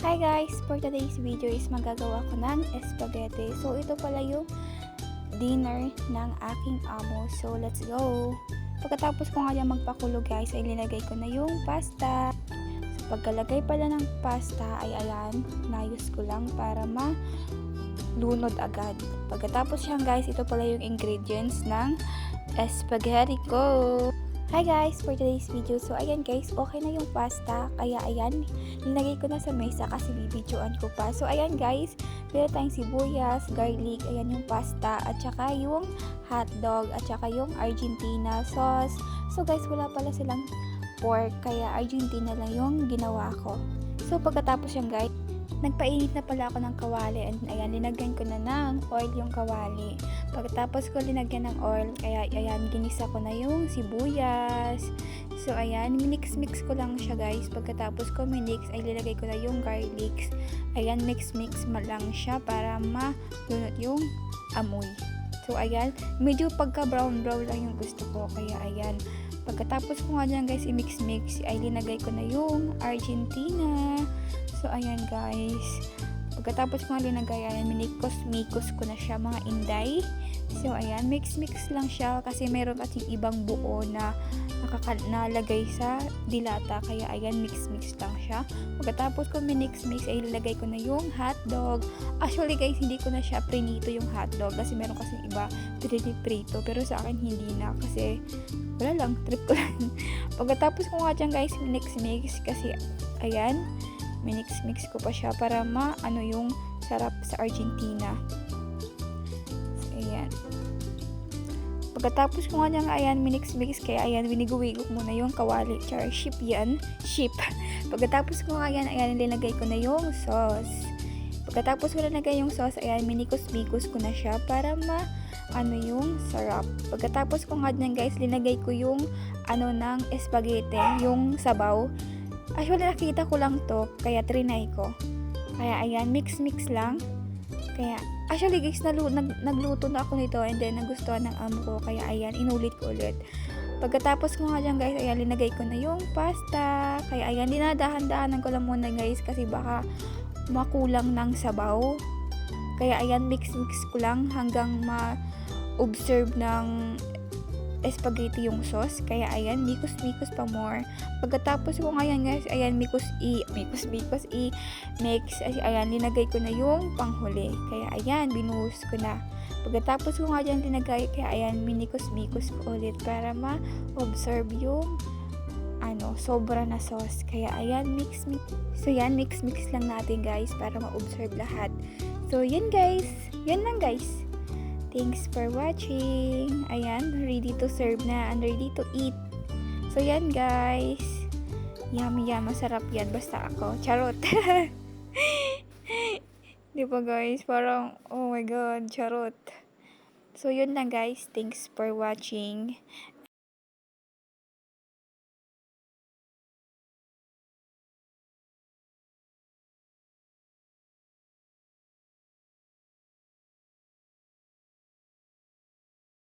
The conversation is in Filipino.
Hi guys! For today's video is magagawa ko ng spaghetti. So ito pala yung dinner ng aking amo. So let's go! Pagkatapos ko nga yan magpakulo guys ay linagay ko na yung pasta. So pagkalagay pala ng pasta ay ayan, nayos ko lang para malunod agad. Pagkatapos yan guys, ito pala yung ingredients ng spaghetti ko. Hi guys! For today's video, so ayan guys, okay na yung pasta, kaya ayan, nilagay ko na sa mesa kasi bibidyoan ko pa. So ayan guys, meron tayong sibuyas, garlic, ayan yung pasta, at saka yung hotdog, at saka yung Argentina sauce. So guys, wala pala silang pork, kaya Argentina lang yung ginawa ko. So pagkatapos yan guys, nagpainit na pala ako ng kawali, and ayan, linagyan ko na ng oil yung kawali. Pagkatapos ko linagyan ng oil, kaya ayan, ginisa ko na yung sibuyas. So ayan, mix ko lang siya guys. Pagkatapos ko minix, ay lilagay ko na yung garlics. Ayan, mix lang siya para malunod yung amoy. So ayan, medyo pagka brown lang yung gusto ko, kaya ayan. Pagkatapos ko nga dyan guys i-mix, ay linagay ko na yung Argentina. So ayan guys, pagkatapos ko nga linagay, ayan, minikos ko na siya mga inday. So ayan, mix lang siya kasi meron kasing ibang buo na nalagay sa dilata, kaya ayan, mix lang siya. Pagkatapos ko minix, ay ilagay ko na yung hotdog. Actually guys, hindi ko na siya prinito yung hotdog kasi meron kasing iba prito, pero sa akin hindi na kasi wala lang, trip ko lang. Pagkatapos ko nga dyan guys minix kasi ayan, minix ko pa siya para maano yung sarap sa Argentina. So, ayan. Pagkatapos ko nga dyan, ayan, minix kaya ayan, winigo-wigo muna yung kawali. Ship yan. Pagkatapos ko nga yan, ayan, linagay ko na yung sauce. Pagkatapos ko linagay yung sauce, ayan, minikos-bikos ko na siya para yung sarap. Pagkatapos ko nga dyan guys, linagay ko yung ng spaghetti, yung sabaw. Actually, nakita ko lang to, kaya trinay ko. Kaya, ayan, mix lang. Kaya, actually guys, nagluto na ako nito, and then nagustuhan ng amo ko. Kaya, ayan, inulit ko ulit. Pagkatapos ko nga dyan guys, ayan, linagay ko na yung pasta. Kaya, ayan, dinadahan-dahanan ko lang muna guys, kasi baka makulang ng sabaw. Kaya, ayan, mix ko lang hanggang ma-observe ng spaghetti yung sauce. Kaya ayan, mikos pa more. Pagkatapos ko ngayon guys, ayan, mix, ayan, linagay ko na yung panghuli. Kaya ayan, binuhos ko na. Pagkatapos ko nga dyan linagay, kaya ayan, minikos ko ulit para ma-observe yung sobra na sauce. Kaya ayan, mix. So yan, mix lang natin guys para ma-observe lahat. So yan guys, yan lang guys. Thanks for watching. Ayan, ready to serve na and ready to eat. So yan guys, yummy, masarap yan basta ako. Charot. Di ba guys, parang oh my god, charot. So yun lang guys, thanks for watching.